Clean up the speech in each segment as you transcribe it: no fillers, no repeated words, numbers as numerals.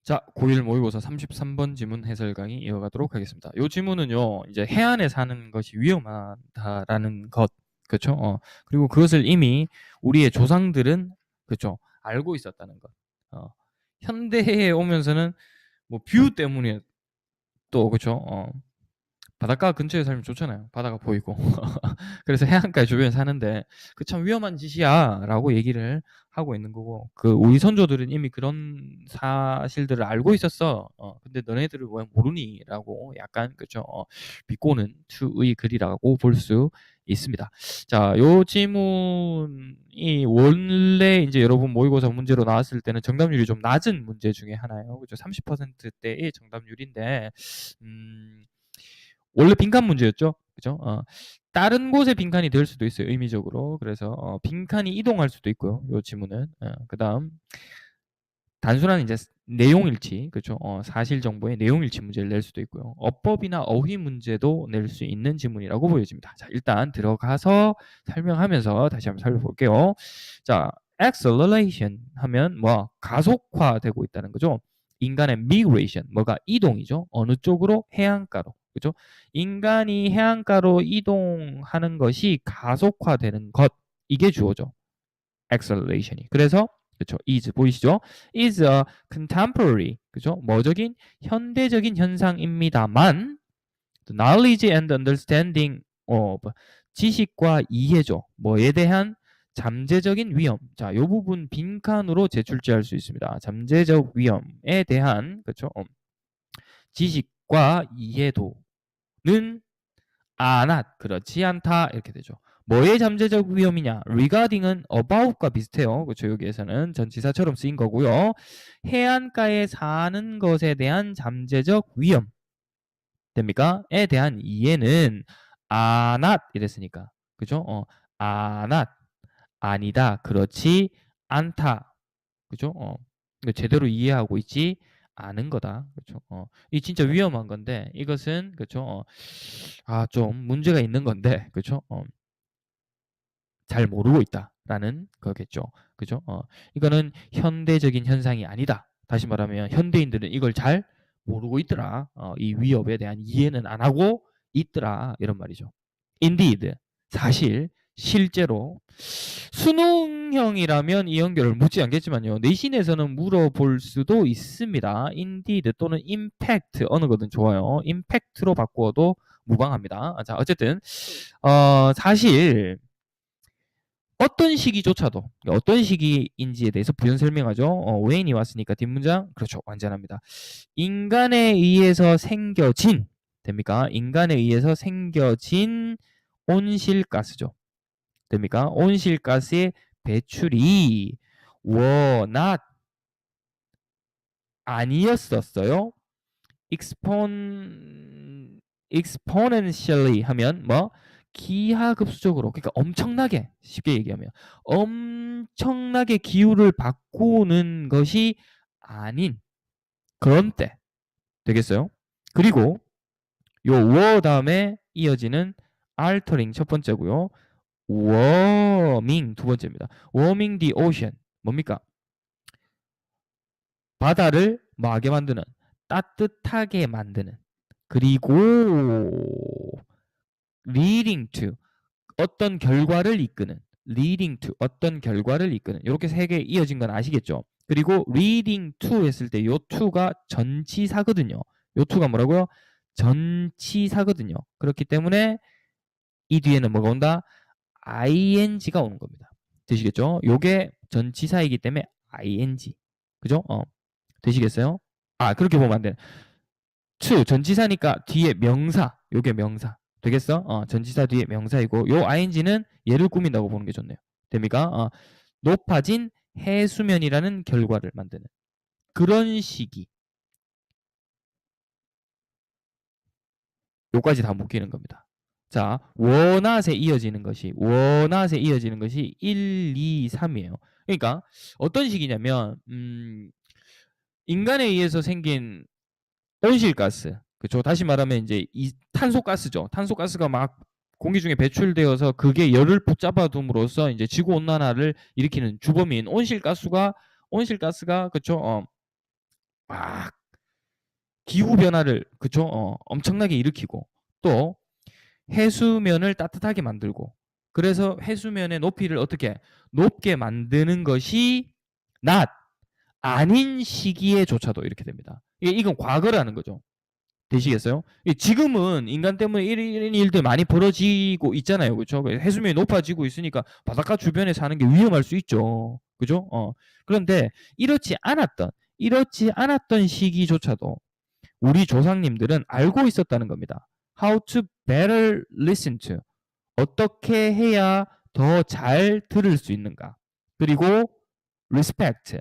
자, 고1 모의고사 33번 지문 해설 강의 이어가도록 하겠습니다. 이 지문은요, 이제 해안에 사는 것이 위험하다라는 것, 그렇죠? 그리고 그것을 이미 우리의 조상들은, 그렇죠, 알고 있었다는 것. 현대에 오면서는 뭐 뷰 때문에 또, 그렇죠, 바닷가 근처에 살면 좋잖아요. 바다가 보이고. 그래서 해안가 주변에 사는데 그 참 위험한 짓이야라고 얘기를 하고 있는 거고, 그 우리 선조들은 이미 그런 사실들을 알고 있었어. 근데 너네들은 왜 모르니라고 약간, 그죠? 비꼬는 투의 글이라고 볼 수 있습니다. 자, 요 지문이 원래 이제 여러분 모의고사 문제로 나왔을 때는 정답률이 좀 낮은 문제 중에 하나예요. 그죠? 30%대의 정답률인데, 원래 빈칸 문제였죠. 그죠? 다른 곳에 빈칸이 될 수도 있어요. 의미적으로. 그래서 빈칸이 이동할 수도 있고요. 요 지문은. 그다음 단순한 이제 내용일치, 그렇죠? 사실 정보의 내용일치 문제를 낼 수도 있고요. 어법이나 어휘 문제도 낼 수 있는 지문이라고 보여집니다. 자, 일단 들어가서 설명하면서 다시 한번 살펴볼게요. 자, acceleration 하면 뭐 가속화되고 있다는 거죠. 인간의 migration, 뭐가 이동이죠. 어느 쪽으로? 해안가로. 그죠? 인간이 해안가로 이동하는 것이 가속화되는 것, 이게 주어죠. acceleration이. 그래서 그렇죠. is 보이시죠? is a contemporary, 그죠? 뭐적인 현대적인 현상입니다만 the knowledge and understanding of, 지식과 이해죠. 뭐에 대한 잠재적인 위험. 자, 요 부분 빈칸으로 재출제할 수 있습니다. 잠재적 위험에 대한, 그렇죠? 지식과 이해도는 not, 그렇지 않다, 이렇게 되죠. 뭐의 잠재적 위험이냐? regarding은 about과 비슷해요. 그렇죠? 여기에서는 전치사처럼 쓰인 거고요. 해안가에 사는 것에 대한 잠재적 위험 됩니까? 에 대한 이해는 not 이랬으니까, 그죠? not, 아니다, 그렇지 않다, 그죠? 제대로 이해하고 있지 않은 거다. 그렇죠? 이 진짜 위험한 건데, 이것은, 그렇죠? 좀 문제가 있는 건데, 그렇죠? 잘 모르고 있다라는 거겠죠. 그죠? 이거는 현대적인 현상이 아니다. 다시 말하면 현대인들은 이걸 잘 모르고 있더라. 이 위협에 대한 이해는 안 하고 있더라. 이런 말이죠. Indeed, 사실, 실제로 수능형이라면 이 연결을 묻지 않겠지만요. 내신에서는 물어볼 수도 있습니다. Indeed 또는 impact, 어느 거든 좋아요. impact로 바꾸어도 무방합니다. 자, 어쨌든 사실 어떤 시기조차도 어떤 시기인지에 대해서 부연 설명하죠. when이 왔으니까 뒷문장, 그렇죠, 완전합니다. 인간에 의해서 생겨진, 됩니까? 인간에 의해서 생겨진 온실가스죠. 됩니까? 온실가스의 배출이 were not, 아니었었어요. exponentially 하면 뭐 기하급수적으로, 그러니까 엄청나게, 쉽게 얘기하면 엄청나게 기후를 바꾸는 것이 아닌 그런 때 되겠어요. 그리고 요 were 다음에 이어지는 altering 첫 번째고요. warming 두 번째입니다. warming the ocean 뭡니까? 바다를 뭐하게 만드는, 따뜻하게 만드는. 그리고 leading to, 어떤 결과를 이끄는, leading to, 어떤 결과를 이끄는. 이렇게 세 개 이어진 건 아시겠죠? 그리고 leading to 했을 때 요 to가 전치사거든요. 요 to가 뭐라고요? 전치사거든요. 그렇기 때문에 이 뒤에는 뭐가 온다? ing가 오는 겁니다. 되시겠죠? 요게 전치사이기 때문에 ing. 그죠? 되시겠어요? 그렇게 보면 안 돼. to 전치사니까 뒤에 명사, 요게 명사. 되겠어? 전치사 뒤에 명사이고, 요 ing는 얘를 꾸민다고 보는 게 좋네요. 됩니까? 높아진 해수면이라는 결과를 만드는 그런 시기. 요까지 다 묶이는 겁니다. 자, 원낫에 이어지는 것이 1, 2, 3이에요. 그러니까 어떤 식이냐면 인간에 의해서 생긴 온실가스, 그렇죠? 다시 말하면 이제 이 탄소가스죠. 탄소가스가 막 공기 중에 배출되어서 그게 열을 붙잡아 둠으로써 이제 지구 온난화를 일으키는 주범인 온실가스가, 그렇죠? 막 기후 변화를 그쵸? 엄청나게 일으키고 또 해수면을 따뜻하게 만들고 그래서 해수면의 높이를 어떻게 높게 만드는 것이 낮 아닌 시기에조차도 이렇게 됩니다. 이건 과거라는 거죠. 되시겠어요? 지금은 인간 때문에 이런 일들 많이 벌어지고 있잖아요. 그렇죠? 해수면이 높아지고 있으니까 바닷가 주변에 사는 게 위험할 수 있죠. 그죠? 그런데 이렇지 않았던 시기조차도 우리 조상님들은 알고 있었다는 겁니다. How to better listen to. 어떻게 해야 더 잘 들을 수 있는가. 그리고 respect.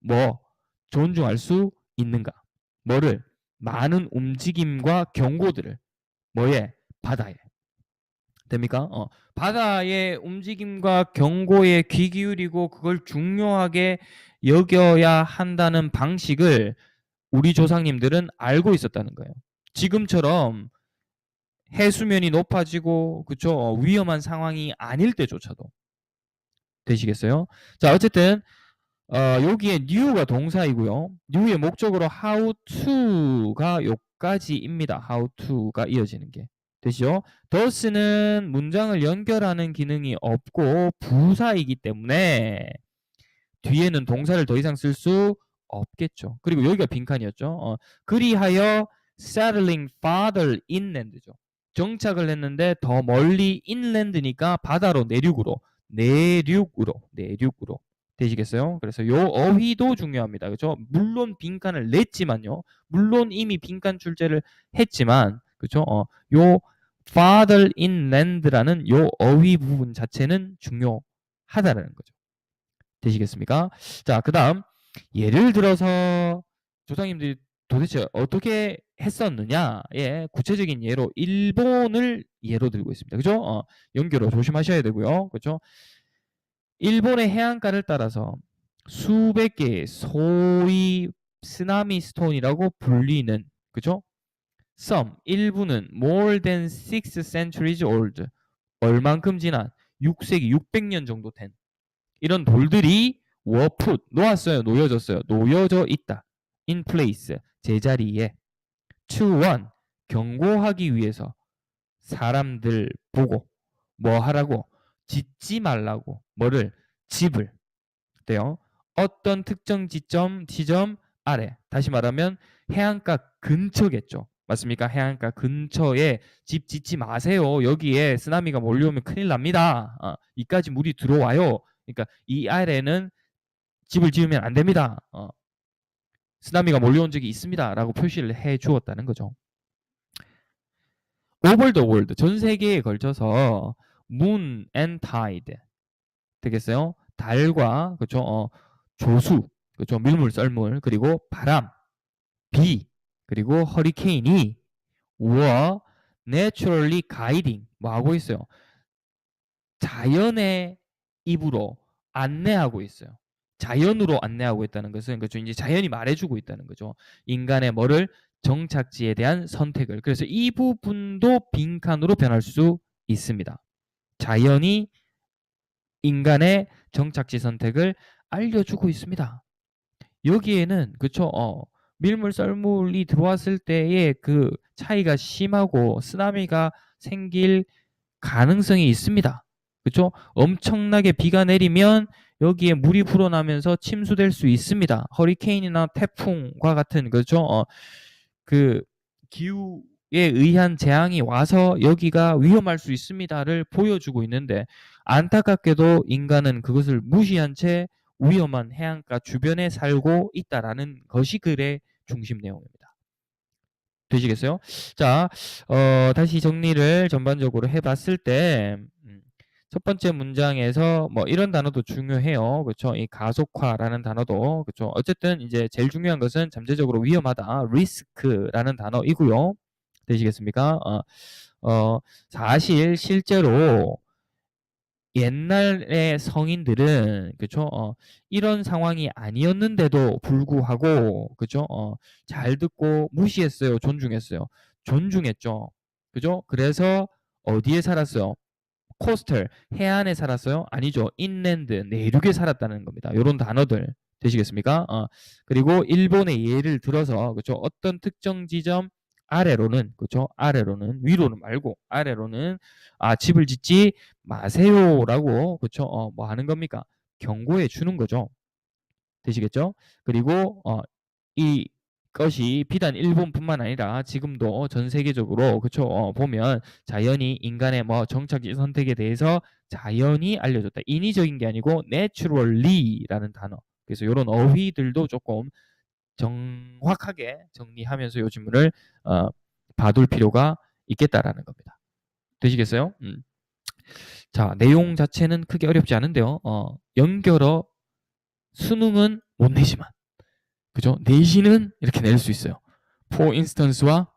뭐 존중할 수 있는가. 뭐를 많은 움직임과 경고들을 뭐에 바다에 됩니까? 바다의 움직임과 경고에 귀 기울이고 그걸 중요하게 여겨야 한다는 방식을 우리 조상님들은 알고 있었다는 거예요. 지금처럼 해수면이 높아지고 그쵸 위험한 상황이 아닐 때조차도 되시겠어요? 자 어쨌든 여기에 new가 동사이고요. new의 목적으로 how to가 요까지입니다. how to가 이어지는 게 되시죠? thus는 문장을 연결하는 기능이 없고 부사이기 때문에 뒤에는 동사를 더 이상 쓸 수 없겠죠. 그리고 여기가 빈칸이었죠. 그리하여 settling farther inland죠. 정착을 했는데 더 멀리 inland니까 바다로 내륙으로 되시겠어요? 그래서 요 어휘도 중요합니다. 그렇죠? 물론 빈칸을 냈지만요. 물론 이미 빈칸 출제를 했지만 그렇죠? 요 farther inland라는 요 어휘 부분 자체는 중요하다라는 거죠. 되시겠습니까? 자, 그다음 예를 들어서 조상님들이 도대체 어떻게 했었느냐의 구체적인 예로 일본을 예로 들고 있습니다. 그죠? 연결어 조심하셔야 되고요. 그죠? 일본의 해안가를 따라서 수백 개의 소위 쓰나미 스톤이라고 불리는 그죠? some 일부는 more than 6 centuries old 얼만큼 지난 6세기 600년 정도 된 이런 돌들이 were put 놓여져 있다. in place 제자리에 to warn 경고하기 위해서 사람들 보고 뭐 하라고 짓지 말라고 뭐를 집을 돼요. 어떤 특정 지점 아래 다시 말하면 해안가 근처겠죠. 맞습니까? 해안가 근처에 집 짓지 마세요. 여기에 쓰나미가 몰려오면 큰일 납니다. 이까지 물이 들어와요. 그러니까 이 아래는 집을 지으면 안 됩니다. 쓰나미가 몰려온 적이 있습니다. 라고 표시를 해 주었다는 거죠. over the world 전 세계에 걸쳐서 moon and tide 되겠어요? 달과 그렇죠? 조수 그렇죠? 밀물 썰물 그리고 바람 비 그리고 허리케인이 were naturally guiding 뭐 하고 있어요? 자연의 입으로 안내하고 있어요. 자연으로 안내하고 있다는 것은 그렇죠. 이제 자연이 말해주고 있다는 거죠. 인간의 뭐를 정착지에 대한 선택을. 그래서 이 부분도 빈칸으로 변할 수 있습니다. 자연이 인간의 정착지 선택을 알려주고 있습니다. 여기에는 그쵸 밀물 썰물이 들어왔을 때의 그 차이가 심하고 쓰나미가 생길 가능성이 있습니다. 그쵸 엄청나게 비가 내리면 여기에 물이 불어나면서 침수될 수 있습니다. 허리케인이나 태풍과 같은 그죠 그 기후에 의한 재앙이 와서 여기가 위험할 수 있습니다를 보여주고 있는데 안타깝게도 인간은 그것을 무시한 채 위험한 해안가 주변에 살고 있다라는 것이 글의 중심 내용입니다. 되시겠어요? 자, 다시 정리를 전반적으로 해봤을 때 첫 번째 문장에서 뭐 이런 단어도 중요해요. 그렇죠? 이 가속화라는 단어도 그렇죠? 어쨌든 이제 제일 중요한 것은 잠재적으로 위험하다. 리스크라는 단어이고요. 되시겠습니까? 사실 실제로 옛날의 성인들은 그쵸? 이런 상황이 아니었는데도 불구하고 그죠? 잘 듣고 무시했어요. 존중했어요. 존중했죠. 그죠? 그래서 어디에 살았어요? 코스털 해안에 살았어요? 아니죠. 인랜드 내륙에 살았다는 겁니다. 이런 단어들 되시겠습니까? 그리고 일본의 예를 들어서 그죠? 어떤 특정 지점 아래로는 그죠? 아래로는 위로는 말고 아래로는 집을 짓지 마세요라고 그죠? 뭐 하는 겁니까? 경고해 주는 거죠. 되시겠죠? 그리고 이것이 비단 일본뿐만 아니라 지금도 전 세계적으로 그쵸? 보면 자연이 인간의 뭐 정착지 선택에 대해서 자연이 알려줬다. 인위적인 게 아니고 naturally라는 단어. 그래서 이런 어휘들도 조금 정확하게 정리하면서 요 질문을 봐둘 필요가 있겠다라는 겁니다. 되시겠어요? 자, 내용 자체는 크게 어렵지 않은데요. 연결어 수능은 못 내지만 그죠? 내시는 이렇게 낼 수 있어요. For instance와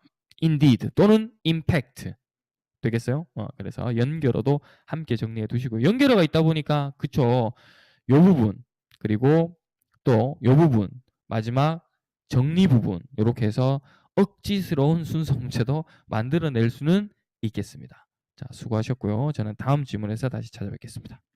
indeed 또는 impact 되겠어요? 그래서 연결어도 함께 정리해 두시고 연결어가 있다 보니까 그쵸? 요 부분 그리고 또 요 부분 마지막 정리 부분 이렇게 해서 억지스러운 순서 문제도 만들어낼 수는 있겠습니다. 자, 수고하셨고요. 저는 다음 질문에서 다시 찾아뵙겠습니다.